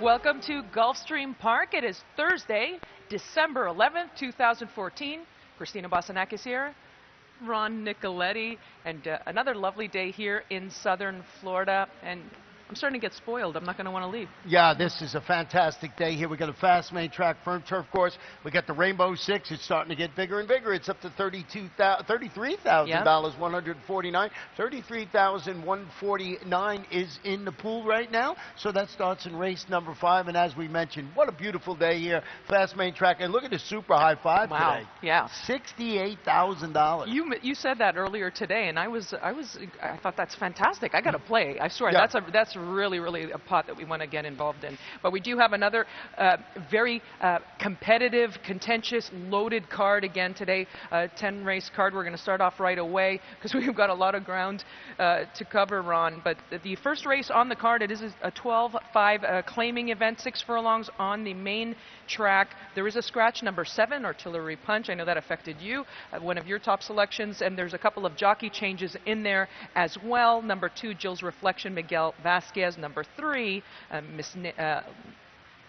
Welcome to Gulfstream Park. It is Thursday, December 11th, 2014. Christina Bossanakis here, Ron Nicoletti, and another lovely day here in southern Florida. And I'm starting to get spoiled. I'm not going to want to leave. Yeah, this is a fantastic day here. We got a fast main track firm turf course. We got the Rainbow Six. It's starting to get bigger and bigger. It's up to $33,000, Yep. 149. 33,149 is in the pool right now. So that starts in race number 5. And as we mentioned, what a beautiful day here. Fast main track. And look at the super high five today. Yeah. $68,000. You said that earlier today, and I thought that's fantastic. I got to play. I swear, Yeah. that's really a pot that we want to get involved in. But we do have another very competitive, contentious, loaded card again today. 10 race card. We're going to start off right away because we've got a lot of ground to cover, Ron. But the first race on the card, it is a 12-5 claiming event, 6 furlongs on the main track. There is a scratch, number 7, Artillery Punch. I know that affected you, one of your top selections, and there's a couple of jockey changes in there as well. Number 2, Jill's Reflection, Miguel Vasquez. Number 3, Miss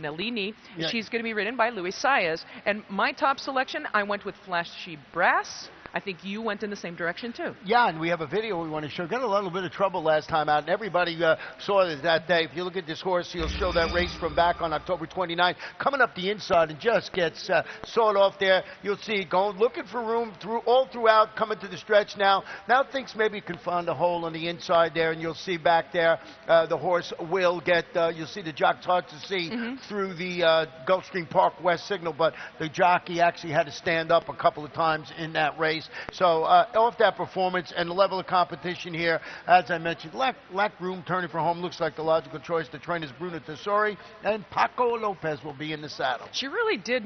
Nellini. Yeah. She's going to be ridden by Luis Saez. And my top selection, I went with Flashy Brass. I think you went in the same direction too. Yeah, and we have a video we want to show. Got a little bit of trouble last time out, and everybody saw it that day. If you look at this horse, he'll show that race from back on October 29th, coming up the inside and just gets sawed off there. You'll see it going, looking for room all throughout, coming to the stretch now. Now thinks maybe he can find a hole on the inside there, and you'll see back there the horse will get, you'll see the jock. It's hard to see through the Gulfstream Park West signal, but the jockey actually had to stand up a couple of times in that race. So off that performance and the level of competition here, as I mentioned, lack room, turning for home looks like the logical choice. The trainers Bruno Tessori and Paco Lopez will be in the saddle. She really did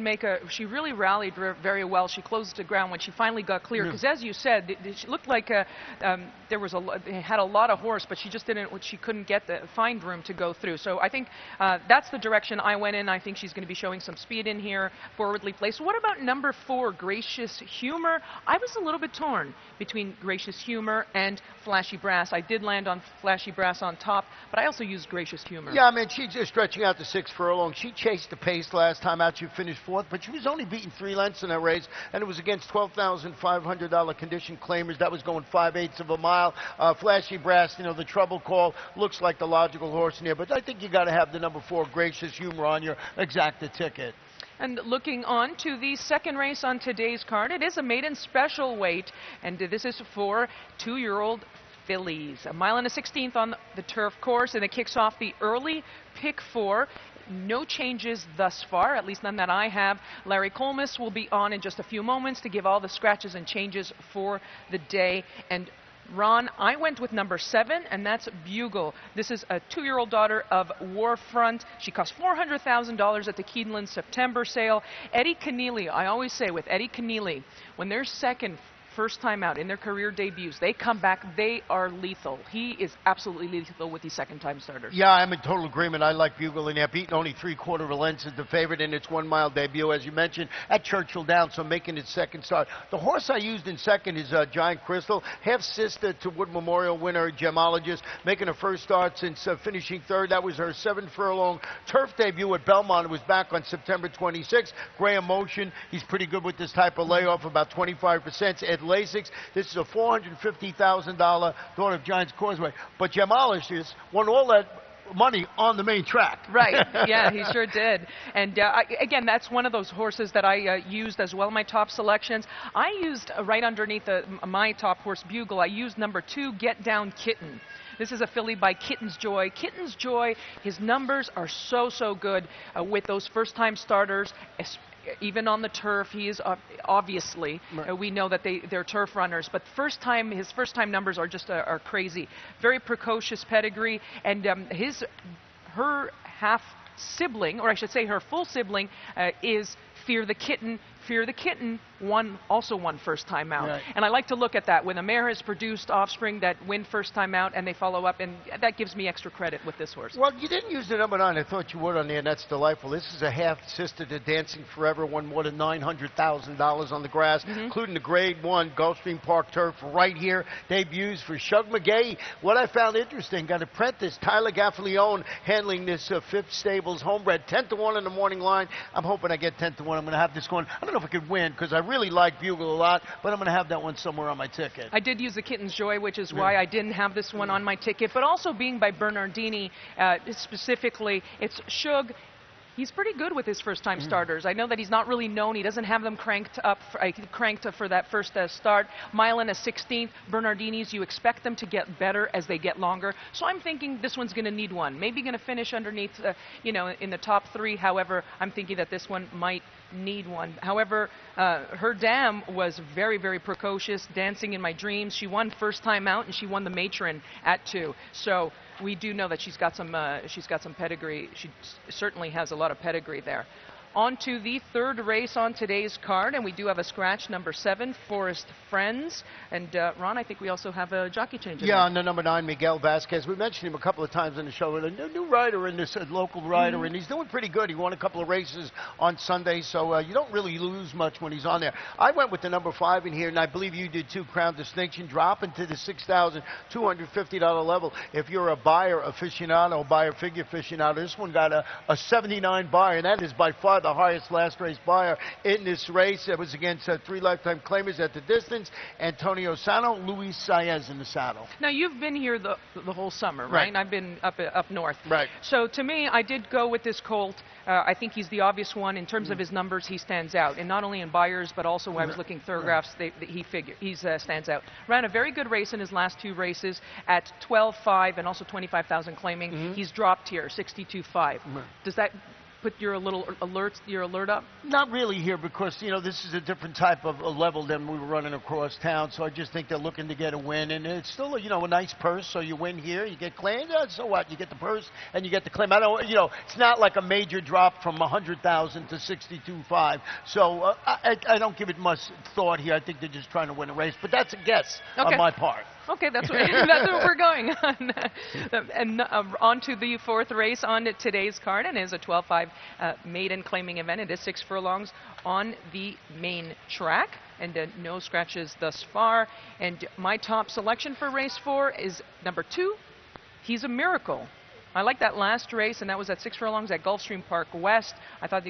she really rallied very well. She closed the ground when she finally got clear, because as you said, it looked like they had a lot of horse, but she just she couldn't find room to go through. So I think that's the direction I went in. I think she's going to be showing some speed in here, forwardly placed. What about number 4, Gracious Humor? I was a little bit torn between Gracious Humor and Flashy Brass. I did land on Flashy Brass on top, but I also used Gracious Humor. Yeah, I mean, she's just stretching out to 6 furlongs. She chased the pace last time out. She finished 4th, but she was only beaten 3 lengths in that race, and it was against $12,500 condition claimers. That was going 5/8 of a mile. Flashy Brass, the trouble call, looks like the logical horse in here, but I think you got to have the number 4, Gracious Humor, on your exacta ticket. And looking on to the second race on today's card, it is a maiden special weight, and this is for 2-year-old fillies. 1 1/16 miles on the turf course, and it kicks off the early pick 4. No changes thus far, at least none that I have. Larry Colmus will be on in just a few moments to give all the scratches and changes for the day. And Ron, I went with number 7, and that's Bugle. This is a 2-year-old daughter of Warfront. She cost $400,000 at the Keeneland September sale. Eddie Keneally, I always say with Eddie Keneally, when they're first time out in their career debuts, they come back, they are lethal. He is absolutely lethal with these second-time starters. Yeah, I'm in total agreement. I like Bugle in there. Beaten only 3/4 of a length is the favorite in its 1-mile debut, as you mentioned, at Churchill Downs, so making its second start. The horse I used in second is Giant Crystal, half-sister to Wood Memorial winner, Gemologist, making her first start since finishing 3rd. That was her 7-furlong turf debut at Belmont. It was back on September 26th. Graham Motion, he's pretty good with this type of layoff, about 25%. Ed Lasix, this is a $450,000 daughter of Giants Causeway. But Gemologist won all that money on the main track. Right, yeah, he sure did. And again, that's one of those horses that I used as well in my top selections. I used right underneath my top horse, Bugle, I used number 2, Get Down Kitten. This is a filly by Kitten's Joy. Kitten's Joy, his numbers are so good with those first-time starters. Even on the turf, he is obviously, we know that they're turf runners, but his first time numbers are just are crazy. Very precocious pedigree, and her half sibling, or I should say her full sibling, is Fear the Kitten. Fear the Kitten also won first time out. Right. And I like to look at that. When a mare has produced offspring that win first time out and they follow up, and that gives me extra credit with this horse. Well, you didn't use the number 9. I thought you would on there, and that's delightful. This is a half-sister to Dancing Forever, won more than $900,000 on the grass, including the Grade 1 Gulfstream Park turf right here. Debuts for Shug McGahee. What I found interesting, got apprentice Tyler Gaffalione handling this fifth stable's homebred. 10-1 in the morning line. I'm hoping I get 10-1. I'm going to have this going. I don't know if I could win because I really like Bugle a lot, but I'm going to have that one somewhere on my ticket. I did use the Kitten's Joy, which is why I didn't have this one on my ticket, but also being by Bernardini, specifically, it's Shug. He's pretty good with his first-time starters. I know that he's not really known. He doesn't have them cranked up for that first start. Mile and a 16th. Bernardini's, you expect them to get better as they get longer. So I'm thinking this one's going to need one. Maybe going to finish underneath, in the top 3. However, I'm thinking that this one might need one. However, her dam was very, very precocious, Dancing in My Dreams. She won first time out, and she won the matron at 2. So we do know that she's got some pedigree. She certainly has a lot of pedigree there. On to the third race on today's card, and we do have a scratch, number 7, Forest Friends. And Ron, I think we also have a jockey change. Yeah, on the number 9, Miguel Vasquez. We mentioned him a couple of times on the show. A new rider in this local rider, and he's doing pretty good. He won a couple of races on Sunday, so you don't really lose much when he's on there. I went with the number 5 in here, and I believe you did too. Crown Distinction, dropping to the $6,250 level. If you're a buyer aficionado, buyer figure aficionado, this one got a 79 buyer, and that is by far the highest last race buyer in this race. It was against 3 lifetime claimers at the distance, Antonio Sano, Luis Saez in the saddle. Now, you've been here the whole summer, right? And I've been up north. Right. So to me, I did go with this colt. I think he's the obvious one. In terms of his numbers, he stands out. And not only in buyers, but also when I was looking thoroughgraphs, he stands out. Ran a very good race in his last 2 races at 12.5 and also 25,000 claiming. He's dropped here, 62.5. Does that put your alert up? Not really here, because this is a different type of a level than we were running across town. So I just think they're looking to get a win, and it's still a nice purse. So you win here, you get claimed. So what? You get the purse and you get the claim. I don't, it's not like a major drop from 100,000 to 62.5. So I don't give it much thought here. I think they're just trying to win a race, but that's a guess on my part. Okay, that's what we're going on. And on to the 4th race on today's card, and it is a 12.5 maiden claiming event. It is 6 furlongs on the main track, and no scratches thus far. And my top selection for race 4 is number 2, He's a Miracle. I like that last race, and that was at 6 furlongs at Gulfstream Park West. I thought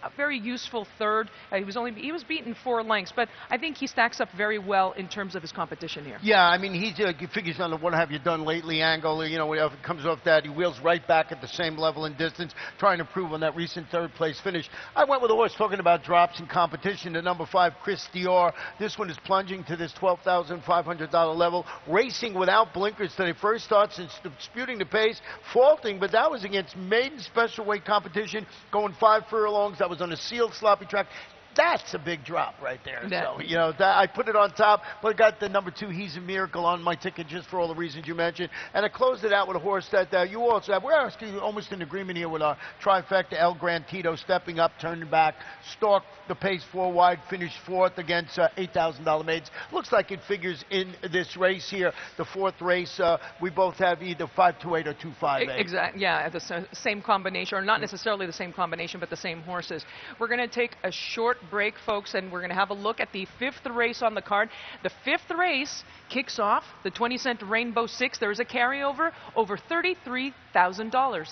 a very useful third. He was beaten 4 lengths, but I think he stacks up very well in terms of his competition here. Yeah, I mean, he figures on the what have you done lately angle. If it comes off that, he wheels right back at the same level and distance, trying to improve on that recent 3rd place finish. I went with a horse talking about drops in competition. The number 5, Chris Dior. This one is plunging to this $12,500 level, racing without blinkers today. First starts and disputing the pace, faulting, but that was against maiden special weight competition, going 5 furlongs. That was on a sealed sloppy track. That's a big drop right there. So, I put it on top, but I got the number 2, He's a Miracle, on my ticket just for all the reasons you mentioned. And I closed it out with a horse that you also have. We're actually almost in agreement here with our trifecta. El Gran Tito stepping up, turning back, stalked the pace 4 wide, finished 4th against $8,000 maids. Looks like it figures in this race here. The 4th race, we both have either 528 or 258. Exactly. Yeah, the same combination, or not necessarily the same combination, but the same horses. We're going to take a short break, folks, and we're going to have a look at the 5th race on the card. The 5th race kicks off the 20-cent Rainbow 6. There is a carryover over $33,000.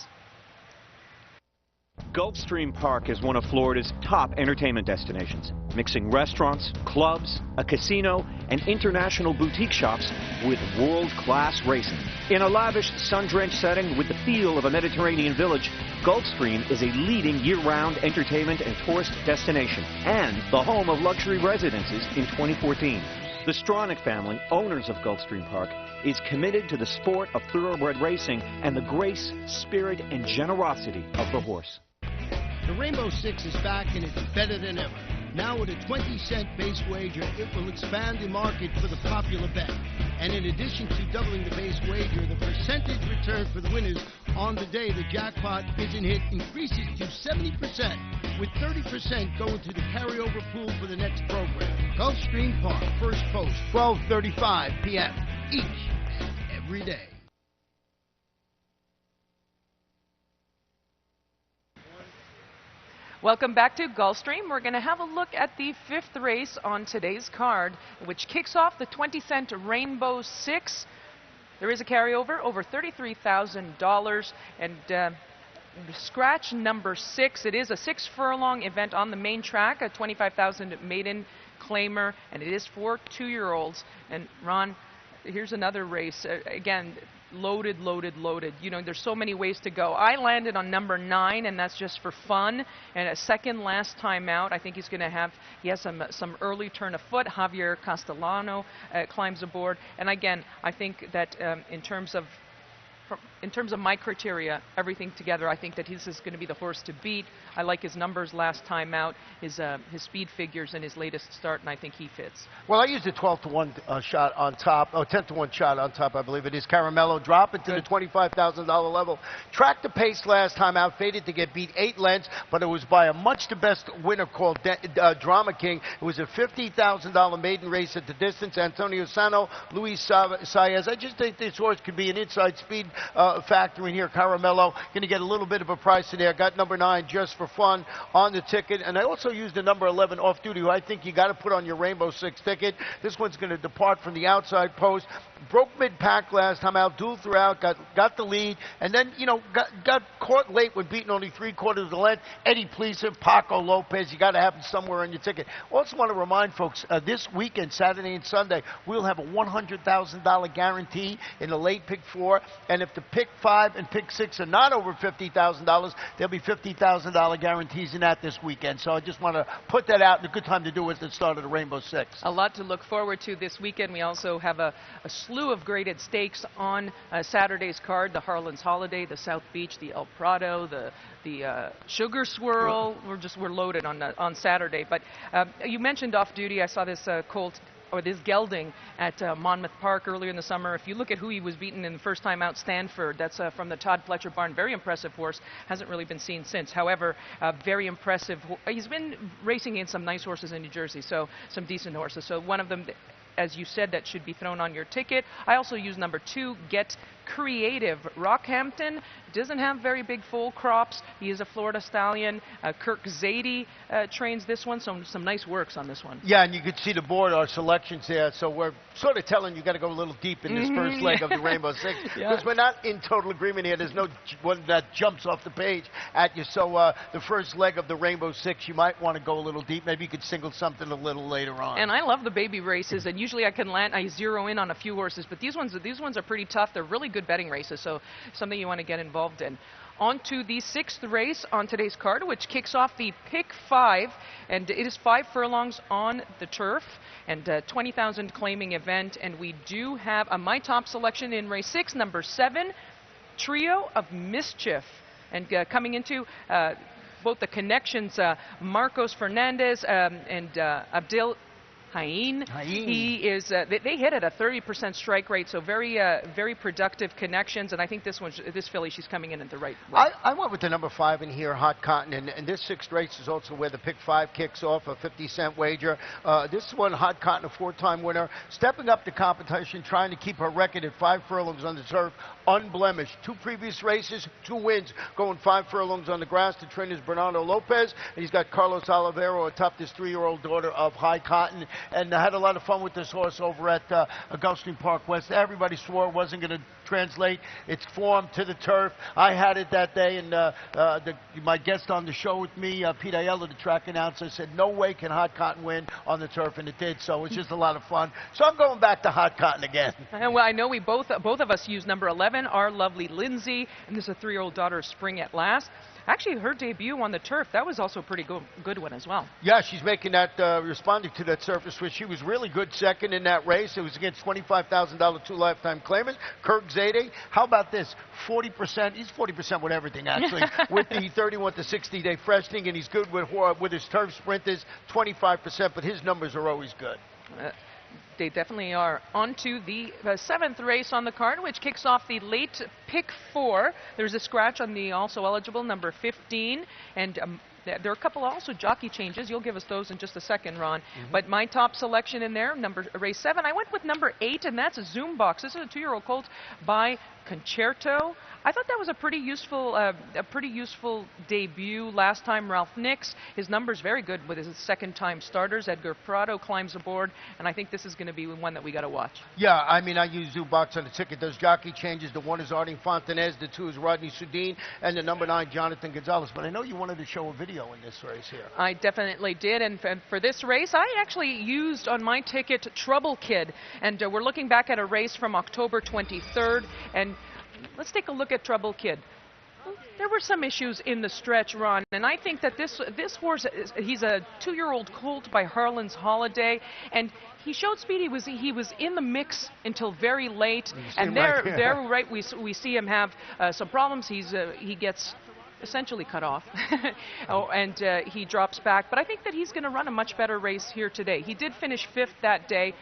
Gulfstream Park is one of Florida's top entertainment destinations, mixing restaurants, clubs, a casino, and international boutique shops with world-class racing. In a lavish, sun-drenched setting with the feel of a Mediterranean village, Gulfstream is a leading year-round entertainment and tourist destination and the home of luxury residences in 2014. The Stronach family, owners of Gulfstream Park, is committed to the sport of thoroughbred racing and the grace, spirit, and generosity of the horse. The Rainbow 6 is back, and it's better than ever. Now with a 20-cent base wager, it will expand the market for the popular bet. And in addition to doubling the base wager, the percentage return for the winners on the day the jackpot isn't hit increases to 70%, with 30% going to the carryover pool for the next program. Gulfstream Park, first post, 12:35 p.m. each and every day. Welcome back to Gulfstream. We're going to have a look at the 5th race on today's card, which kicks off the 20-cent Rainbow 6. There is a carryover over $33,000, and scratch number 6. It is a 6-furlong event on the main track, a 25,000 maiden claimer, and it is for 2-year-olds. And Ron, here's another race. Again, loaded, loaded, loaded. You know, there's so many ways to go. I landed on number 9, and that's just for fun. And a second last time out, I think he's going to have, he has some early turn of foot. Javier Castellano climbs aboard. And again, I think that in terms of my criteria, everything together, I think that this is going to be the horse to beat. I like his numbers last time out, his speed figures in his latest start, and I think he fits. Well, I used a 12-to-1 shot on top, 10-to-1 shot on top, I believe it is. Caramello, drop it to the $25,000 level. Tracked the pace last time out, faded to get beat 8 lengths, but it was by a much-the-best winner called Drama King. It was a $50,000 maiden race at the distance. Antonio Sano, Luis Saez. I just think this horse could be an inside speed factor in here. Caramello going to get a little bit of a price in there. Got number 9 just for fun on the ticket, and I also used the number 11 off duty, who I think you got to put on your Rainbow 6 ticket. This one's going to depart from the outside post. Broke mid-pack last time out, dueled throughout, got the lead, and then, you know, got caught late when beating only 3/4 of the length. Eddie Pleaser, Paco Lopez, you got to have them somewhere on your ticket. Also want to remind folks, this weekend, Saturday and Sunday, we'll have a $100,000 guarantee in the late pick 4, and if the pick 5 and pick 6 are not over $50,000, there'll be $50,000 guarantees in that this weekend. So I just want to put that out, and a good time to do it at the start of the Rainbow 6. A lot to look forward to this weekend. We also have a slew of graded stakes on Saturday's card: the Harlan's Holiday, the South Beach, the El Prado, the Sugar Swirl. We're loaded on Saturday. But you mentioned off duty. I saw this colt, or this gelding, at Monmouth Park earlier in the summer. If you look at who he was beaten in the first time out, Stanford, that's from the Todd Fletcher barn. Very impressive horse. Hasn't really been seen since. However, very impressive. He's been racing in some nice horses in New Jersey, so some decent horses. So one of them, as you said, that should be thrown on your ticket. I also use number 2, Get Creative. Rockhampton doesn't have very big foal crops. He is a Florida stallion. Kirk Zadie trains this one, so some nice works on this one. Yeah, and you can see the board, our selections there. So we're sort of telling you got to go a little deep in this first leg of the Rainbow 6, because we're not in total agreement here. There's no one that jumps off the page at you. So the first leg of the Rainbow 6, you might want to go a little deep. Maybe you could single something a little later on. And I love the baby races, and usually I zero in on a few horses, but these ones are pretty tough. They're really good betting races, so something you want to get involved in. On to the 6th race on today's card, which kicks off the pick 5, and it is 5 furlongs on the turf, and 20,000 claiming event. And we do have my top selection in race 6, number 7, Trio of Mischief, and coming into both the connections, Marcos Fernandez and Abdel Hain. He is. They hit at a 30% strike rate, so very productive connections. And I think this filly, she's coming in at the right. I went with the number 5 in here, Hot Cotton, and this 6th race is also where the pick 5 kicks off, a 50-cent wager. This one, Hot Cotton, a 4-time winner, stepping up the competition, trying to keep her record at 5 furlongs on the turf, unblemished. 2 previous races, 2 wins, going 5 furlongs on the grass. The trainer's Bernardo Lopez, and he's got Carlos Olivero atop this 3-year-old daughter of High Cotton. And I had a lot of fun with this horse over at Gulfstream Park West. Everybody swore it wasn't going to translate its form to the turf. I had it that day, and my guest on the show with me, Pete Aiello, the track announcer, said no way can Hot Cotton win on the turf, and it did. So it was just a lot of fun. So I'm going back to Hot Cotton again. Well, I know we both of us use number 11, our lovely Lindsay, and this is a 3-year-old daughter of Spring at Last. actually her debut on the turf, that was also a pretty good one as well. Yeah, she's making that, responding to that surface where she was really good second in that race. It was against $25,000 two lifetime claimants, Kirk Zadie. How about this? 40%. He's 40% with everything, actually, with the 31 to 60-day freshening, and he's good with his turf sprinters, 25%, but his numbers are always good. They definitely are. On to the seventh race on the card, which kicks off the late pick 4. There's a scratch on the also eligible number 15, and there are a couple also jockey changes. You'll give us those in just a second, Ron. But my top selection in there, race 7, I went with number 8, and that's a Zoom Box. This is a 2-year-old colt by Concerto. I thought that was a pretty useful debut last time. Ralph Nix, his numbers very good with his second-time starters. Edgar Prado climbs aboard, and I think this is going to be one that we got to watch. Yeah, I mean, I use Zubox on the ticket. Those jockey changes. The 1 is Artie Fontanez, the 2 is Rodney Sudine, and the number 9, Jonathan Gonzalez. But I know you wanted to show a video in this race here. I definitely did, and for this race, I actually used on my ticket Trouble Kid, and we're looking back at a race from October 23rd, and let's take a look at Trouble Kid. There were some issues in the stretch, Ron, and I think that this horse, he's a 2-year-old colt by Harlan's Holiday, and he showed speed. He was in the mix until very late, and we see him have some problems. He gets essentially cut off, and he drops back. But I think that he's going to run a much better race here today. He did finish 5th that day.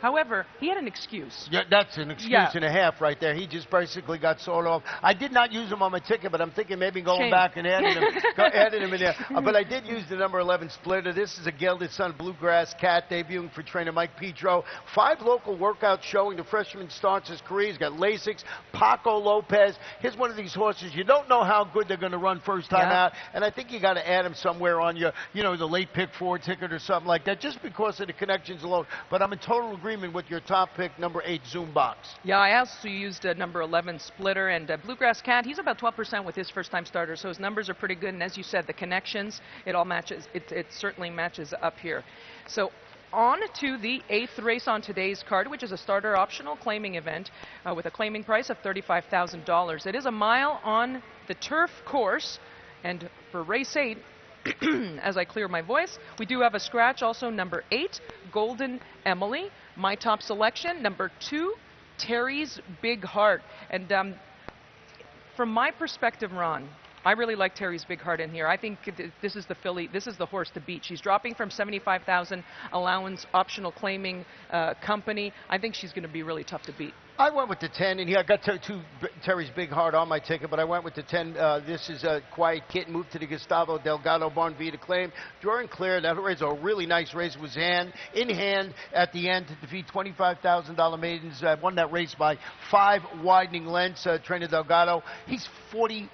However, he had an excuse. Yeah, that's an excuse and a half right there. He just basically got sold off. I did not use him on my ticket, but I'm thinking maybe going back and adding him in there. But I did use the number 11 splitter. This is a gelded son Bluegrass Cat debuting for trainer Mike Petro. 5 local workouts showing the freshman starts his career. He's got Lasix, Paco Lopez. Here's one of these horses. You don't know how good they're going to run first time out, and I think you got to add him somewhere on your, the late pick 4 ticket or something like that, just because of the connections alone. But I'm in total agreement with your top pick, number 8, Zoom Box. Yeah, I also used number 11, Splitter, and Bluegrass Cat. He's about 12% with his first-time starter, so his numbers are pretty good. And as you said, the connections, it all matches. It certainly matches up here. So on to the 8th race on today's card, which is a starter optional claiming event with a claiming price of $35,000. It is a mile on the turf course, and for race 8, as I clear my voice, we do have a scratch, also number 8, Golden Emily. My top selection, number 2, Terry's Big Heart. And from my perspective, Ron, I really like Terry's Big Heart in here. I think this is the filly, this is the horse to beat. She's dropping from $75,000 allowance optional claiming company. I think she's going to be really tough to beat. I went with the 10, and I got Terry's Big Heart on my ticket, but I went with the 10. This is a Quiet Kitten, moved to the Gustavo Delgado barn via the claim. Drawing clear, that race, a really nice race, was in hand at the end to defeat $25,000 maidens. Won that race by 5 widening lengths. Trainer Delgado, he's 42%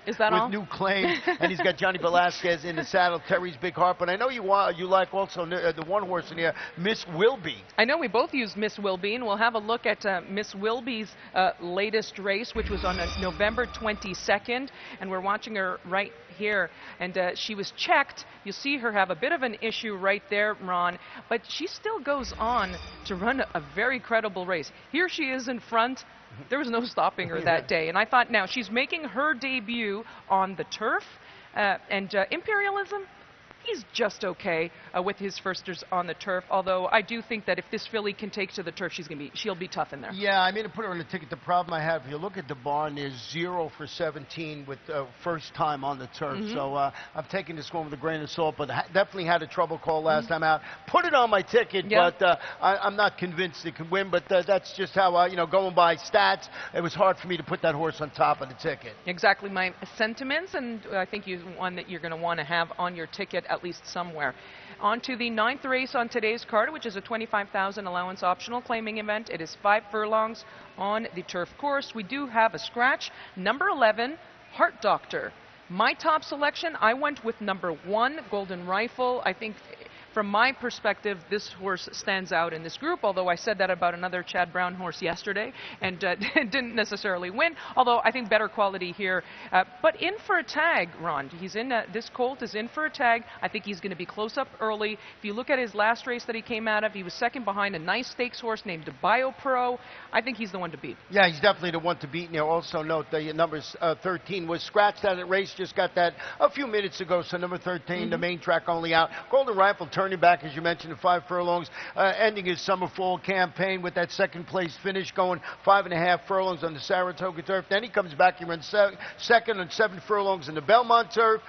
is that with all? new claim, and he's got Johnny Velasquez in the saddle, Terry's Big Heart. But I know you like also the one horse in here, Miss Wilby. I know we both used Miss Wilby, and we'll have a look at Miss Wilby's latest race, which was on November 22nd, and we're watching her right here, and she was checked. You'll see her have a bit of an issue right there, Ron, but she still goes on to run a very credible race. Here she is in front. There was no stopping her that day, and I thought, now she's making her debut on the turf, and Imperialism, he's just okay with his firsters on the turf, although I do think that if this filly can take to the turf, she'll be tough in there. Yeah, I mean, to put her on the ticket, the problem I have, if you look at the barn, there's 0 for 17 with first time on the turf. So I've taken this one with a grain of salt, but definitely had a trouble call last time out. Put it on my ticket, but I'm not convinced it can win, but that's just how, going by stats, it was hard for me to put that horse on top of the ticket. Exactly my sentiments, and I think one that you're going to want to have on your ticket at least somewhere. On to the 9th race on today's card, which is a $25,000 allowance optional claiming event. It is 5 furlongs on the turf course. We do have a scratch, number 11, Heart Doctor. My top selection, I went with number 1, Golden Rifle. I think from my perspective, this horse stands out in this group, although I said that about another Chad Brown horse yesterday and didn't necessarily win, although I think better quality here. But in for a tag, Ron. He's in, this colt is in for a tag. I think he's going to be close up early. If you look at his last race that he came out of, he was second behind a nice stakes horse named BioPro. I think he's the one to beat. Yeah, he's definitely the one to beat. And also note the numbers 13 was scratched out at race, just got that a few minutes ago, so number 13, the main track only out. Golden Rifle turning back, as you mentioned, to 5 furlongs, ending his summer-fall campaign with that second-place finish, going 5.5 furlongs on the Saratoga turf. Then he comes back, he runs second on 7 furlongs in the Belmont turf.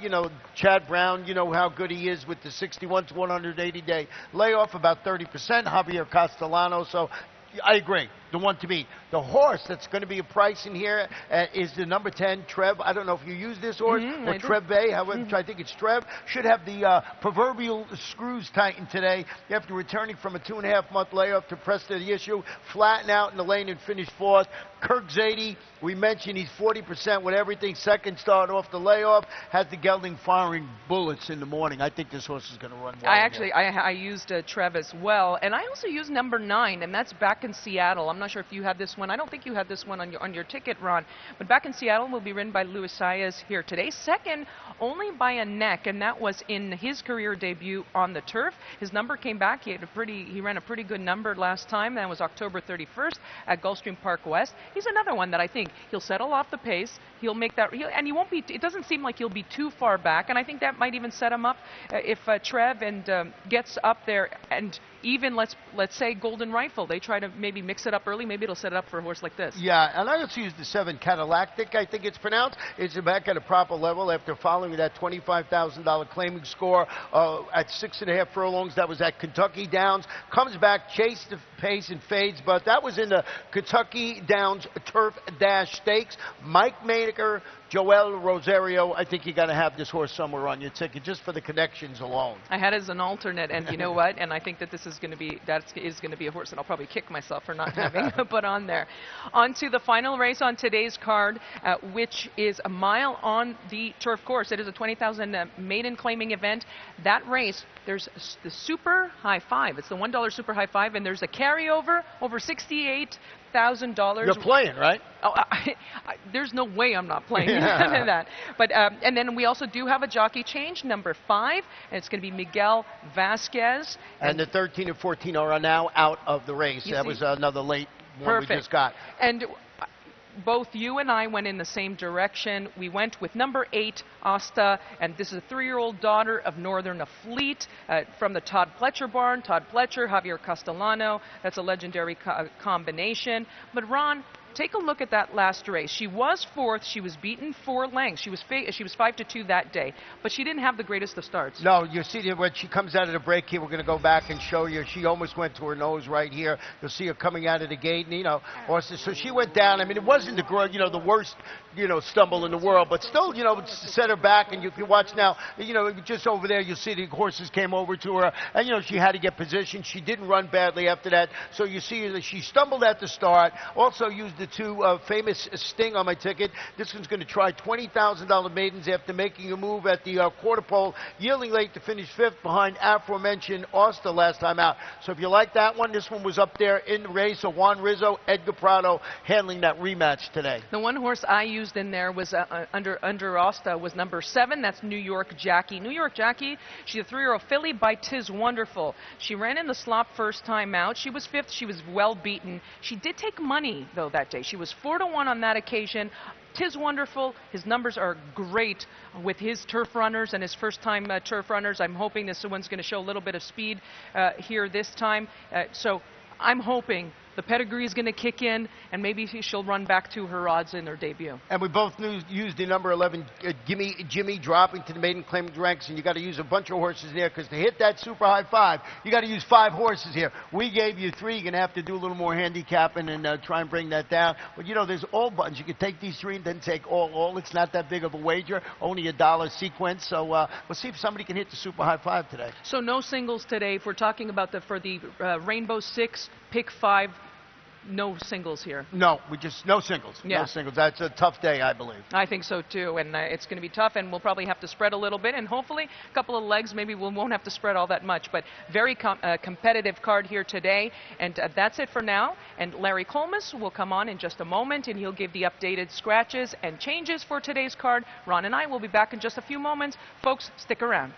You know, Chad Brown, you know how good he is with the 61 to 180-day layoff, about 30%. Javier Castellano, so I agree. The one to beat. The horse that's going to be a price in here is the number 10, Trev. I don't know if you use this horse or Trev Bay. However, I think it's Trev. Should have the proverbial screws tightened today after returning from a 2.5-month layoff to press to the issue, flatten out in the lane and finish fourth. Kirk Zadie, we mentioned he's 40% with everything. Second start off the layoff. Has the gelding firing bullets in the morning. I think this horse is going to run well. I used Trev as well, and I also used number 9, and that's Back in Seattle. I'm not sure if you had this one. I don't think you had this one on your ticket, Ron. But Back in Seattle will be ridden by Luis Saez here today. Second, only by a neck, and that was in his career debut on the turf. His number came back. He ran a pretty good number last time. That was October 31st at Gulfstream Park West. He's another one that I think he'll settle off the pace. He'll make that, and he won't be. It doesn't seem like he'll be too far back, and I think that might even set him up if Trev gets up there, and even let's say Golden Rifle. They try to maybe mix it up early. Maybe it'll set it up for a horse like this. Yeah, and I also use the 7 Catalactic, I think it's pronounced. It's back at a proper level after following that $25,000 claiming score at 6.5 furlongs. That was at Kentucky Downs. Comes back, chased the pace and fades, but that was in the Kentucky Downs Turf Dash Stakes. Mike Maker, Joel Rosario, I think you got to have this horse somewhere on your ticket just for the connections alone. I had it as an alternate, and you know what? And I think that this is going to be a horse that I'll probably kick myself for not having put on there. On to the final race on today's card, which is a mile on the turf course. It is a 20,000 maiden claiming event. That race, there's the Super High Five. It's the $1 Super High Five, and there's a carryover over $68,000. You're playing, right? Oh, there's no way I'm not playing that. But and then we also do have a jockey change, number 5, and it's going to be Miguel Vasquez. And the 13 and 14 are now out of the race. That was another late one we just got. And both you and I went in the same direction. We went with number 8, Asta, and this is a 3-year-old daughter of Northern Fleet from the Todd Pletcher barn. Todd Pletcher, Javier Castellano. That's a legendary combination. But Ron, take a look at that last race. She was 4th. She was beaten 4 lengths. She was 5-2 that day, but she didn't have the greatest of starts. No, you see when she comes out of the break here, we're going to go back and show you. She almost went to her nose right here. You'll see her coming out of the gate, and, you know, so she went down. I mean, it wasn't the worst, stumble in the world, but still, set her back, and you can watch now, just over there, you'll see the horses came over to her, and, she had to get positioned. She didn't run badly after that, so you see that she stumbled at the start, also used the 2 famous Sting on my ticket. This one's going to try $20,000 maidens after making a move at the quarter pole, yielding late to finish 5th behind aforementioned Asta last time out. So if you like that one, this one was up there in the race. So Juan Rizzo, Edgar Prado handling that rematch today. The one horse I used in there was under Asta was number 7. That's New York Jackie. New York Jackie, she's a 3-year-old filly by Tis Wonderful. She ran in the slop first time out. She was 5th. She was well beaten. She did take money, though, that day. She was 4-1 on that occasion. Tis Wonderful. His numbers are great with his turf runners and his first-time turf runners. I'm hoping this one's going to show a little bit of speed here this time. So I'm hoping the pedigree is going to kick in, and maybe she'll run back to her odds in her debut. And we both used the number 11, Jimmy, dropping to the maiden claiming ranks, and you got to use a bunch of horses there, because to hit that Super High Five, you got to use 5 horses here. We gave you 3. You're going to have to do a little more handicapping and try and bring that down. But, there's all buttons. You can take these 3 and then take all. It's not that big of a wager, only a $1 sequence. So we'll see if somebody can hit the Super High Five today. So no singles today. If we're talking about for the Rainbow 6, pick 5, no singles here. No, no singles. Yeah. No singles. That's a tough day, I believe. I think so too, and it's going to be tough, and we'll probably have to spread a little bit, and hopefully a couple of legs, maybe we won't have to spread all that much, but very competitive card here today, and that's it for now. And Larry Colmus will come on in just a moment, and he'll give the updated scratches and changes for today's card. Ron and I will be back in just a few moments. Folks, stick around.